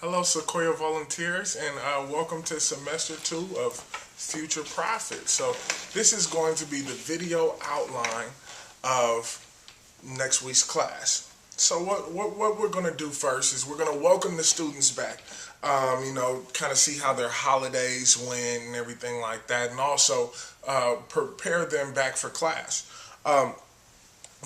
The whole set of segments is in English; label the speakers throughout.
Speaker 1: Hello, Sequoia volunteers, and welcome to semester 2 of Future Profit. So this is going to be the video outline of next week's class. So what we're going to do first is we're going to welcome the students back, kind of see how their holidays went and everything like that, and also prepare them back for class.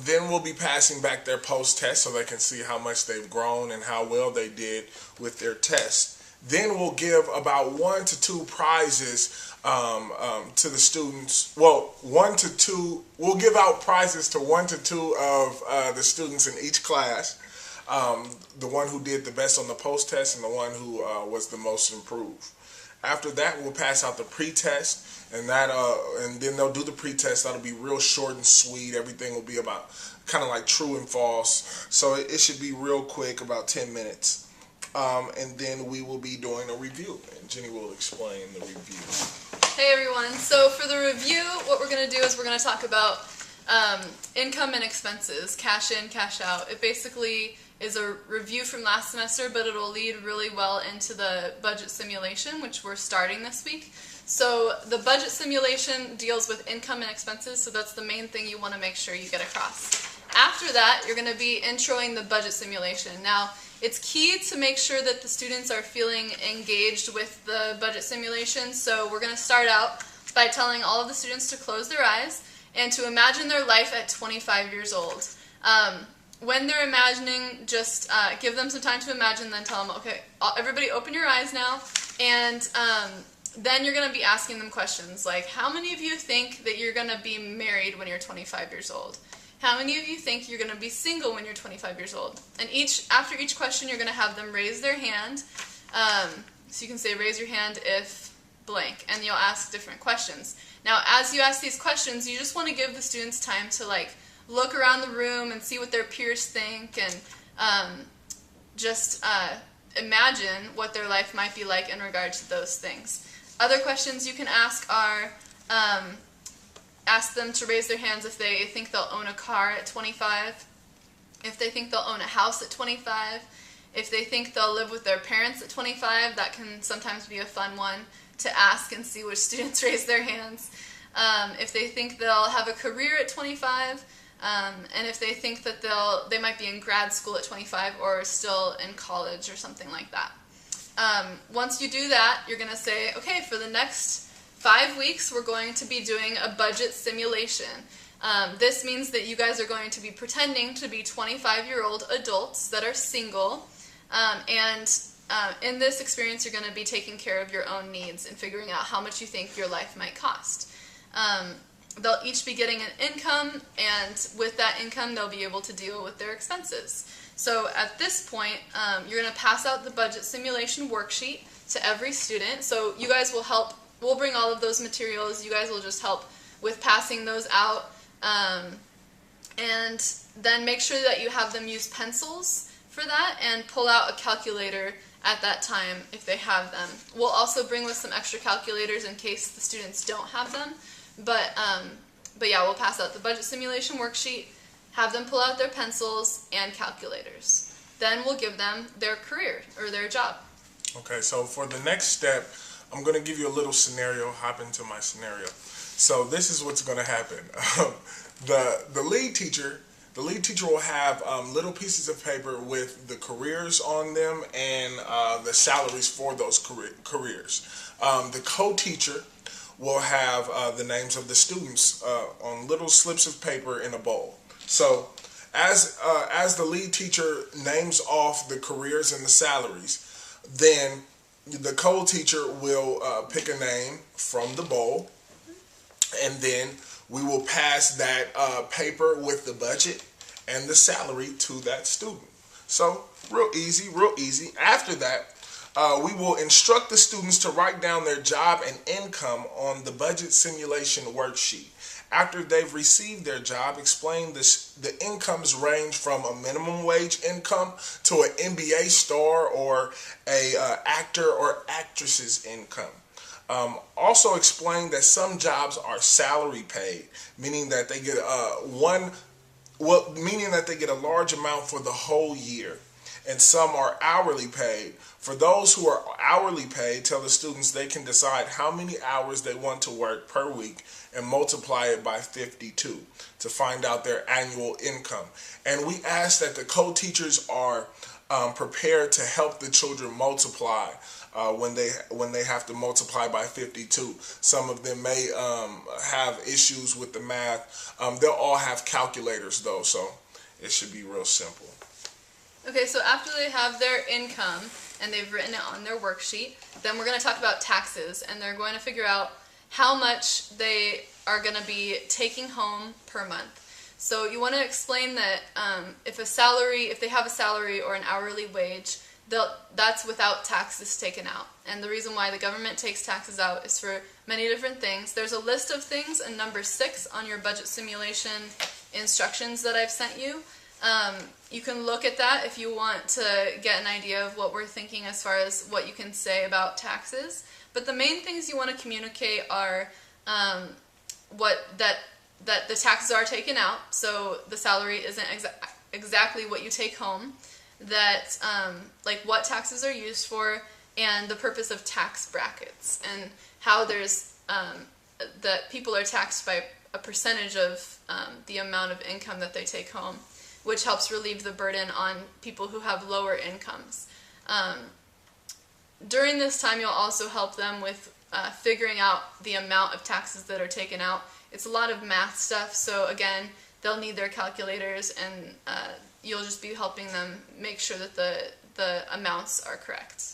Speaker 1: Then we'll be passing back their post-test so they can see how much they've grown and how well they did with their tests. Then we'll give about 1 to 2 prizes to the students. Well, 1 to 2, we'll give out prizes to 1 to 2 of the students in each class. The one who did the best on the post-test and the one who was the most improved. After that, we'll pass out the pre-test, and then they'll do the pre-test. That'll be real short and sweet. Everything will be about kind of like true and false. So it should be real quick, about 10 minutes. And then we will be doing a review, and Jenny will explain the review.
Speaker 2: Hey everyone, so for the review, what we're going to do is we're going to talk about income and expenses, cash in, cash out. It basically is a review from last semester, but it'll lead really well into the budget simulation, which we're starting this week. So the budget simulation deals with income and expenses, so that's the main thing you want to make sure you get across. After that, you're going to be introing the budget simulation. Now, it's key to make sure that the students are feeling engaged with the budget simulation, so we're going to start out by telling all of the students to close their eyes and to imagine their life at 25 years old. When they're imagining, just give them some time to imagine, then tell them, okay, everybody open your eyes now, and then you're going to be asking them questions like, how many of you think that you're going to be married when you're 25 years old? How many of you think you're going to be single when you're 25 years old? And after each question, you're going to have them raise their hand. So you can say, raise your hand if blank, and you'll ask different questions. Now, as you ask these questions, you just want to give the students time to look around the room and see what their peers think, and just imagine what their life might be like in regard to those things. Other questions you can ask are, ask them to raise their hands if they think they'll own a car at 25, if they think they'll own a house at 25, if they think they'll live with their parents at 25. That can sometimes be a fun one to ask and see which students raise their hands. If they think they'll have a career at 25, and if they think that they might be in grad school at 25 or still in college or something like that. Once you do that, you're going to say, okay, for the next 5 weeks, we're going to be doing a budget simulation. This means that you guys are going to be pretending to be 25-year-old adults that are single, and in this experience, you're going to be taking care of your own needs and figuring out how much you think your life might cost. They'll each be getting an income, and with that income, they'll be able to deal with their expenses. So at this point, you're going to pass out the budget simulation worksheet to every student. So you guys will help. We'll bring all of those materials. You guys will just help with passing those out. And then make sure that you have them use pencils for that and pull out a calculator at that time if they have them. We'll also bring with some extra calculators in case the students don't have them. But yeah, we'll pass out the budget simulation worksheet, have them pull out their pencils and calculators. Then we'll give them their career or their job.
Speaker 1: Okay, so for the next step, I'm going to give you a little scenario, hop into my scenario. So this is what's going to happen. The lead teacher will have little pieces of paper with the careers on them and the salaries for those careers. The co-teacher will have the names of the students on little slips of paper in a bowl. So as the lead teacher names off the careers and the salaries, then the co-teacher will pick a name from the bowl, and then we will pass that paper with the budget and the salary to that student. So real easy, real easy. After that, we will instruct the students to write down their job and income on the budget simulation worksheet. After they've received their job, explain the incomes range from a minimum wage income to an NBA star or a actor or actress's income. Also explain that some jobs are salary paid, meaning that they get a large amount for the whole year. and some are hourly paid. For those who are hourly paid, tell the students they can decide how many hours they want to work per week and multiply it by 52 to find out their annual income. And we ask that the co-teachers are prepared to help the children multiply when they have to multiply by 52. Some of them may have issues with the math. They'll all have calculators though, so it should be real simple.
Speaker 2: Okay, so after they have their income and they've written it on their worksheet, then we're going to talk about taxes, and they're going to figure out how much they are going to be taking home per month. So you want to explain that if they have a salary or an hourly wage, that's without taxes taken out. And the reason why the government takes taxes out is for many different things. There's a list of things in number 6 on your budget simulation instructions that I've sent you. You can look at that if you want to get an idea of what we're thinking as far as what you can say about taxes. But the main things you want to communicate are that the taxes are taken out, so the salary isn't exactly what you take home, that like what taxes are used for, and the purpose of tax brackets, and how there's that people are taxed by a percentage of the amount of income that they take home, which helps relieve the burden on people who have lower incomes. During this time, you'll also help them with figuring out the amount of taxes that are taken out. It's a lot of math stuff, so again, they'll need their calculators, and you'll just be helping them make sure that the amounts are correct.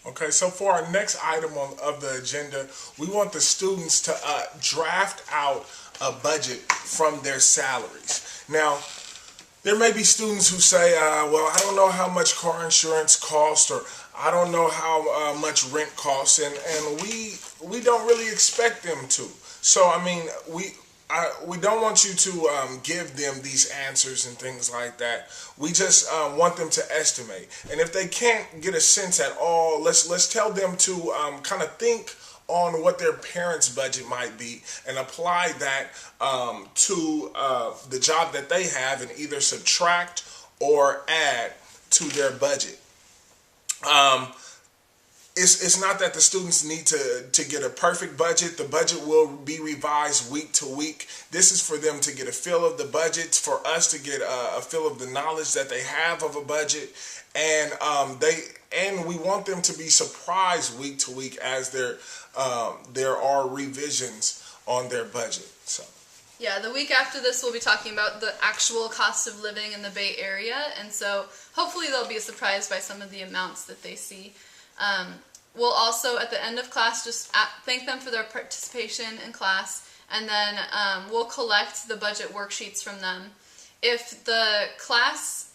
Speaker 1: Okay, so for our next item of the agenda, we want the students to draft out a budget from their salaries. Now, there may be students who say, well, I don't know how much car insurance costs, or I don't know how much rent costs, and we don't really expect them to. So, I mean, we don't want you to give them these answers and things like that. We just want them to estimate. And if they can't get a sense at all, let's tell them to kind of think on what their parents' budget might be and apply that to the job that they have, and either subtract or add to their budget. It's not that the students need to get a perfect budget. The budget will be revised week to week. This is for them to get a feel of the budget, for us to get a feel of the knowledge that they have of a budget, and we want them to be surprised week to week as there are revisions on their budget. So.
Speaker 2: Yeah, the week after this we'll be talking about the actual cost of living in the Bay Area, and so hopefully they'll be surprised by some of the amounts that they see. We'll also, at the end of class, just thank them for their participation in class, and then we'll collect the budget worksheets from them. If the class,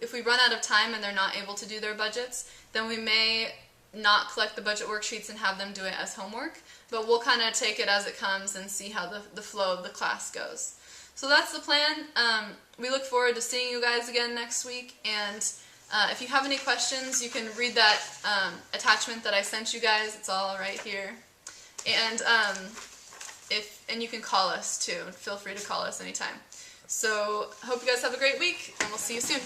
Speaker 2: if we run out of time and they're not able to do their budgets, then we may not collect the budget worksheets and have them do it as homework, but we'll kind of take it as it comes and see how the flow of the class goes. So that's the plan. We look forward to seeing you guys again next week, and if you have any questions, you can read that attachment that I sent you guys. It's all right here. And you can call us too. Feel free to call us anytime. So hope you guys have a great week, and we'll see you soon.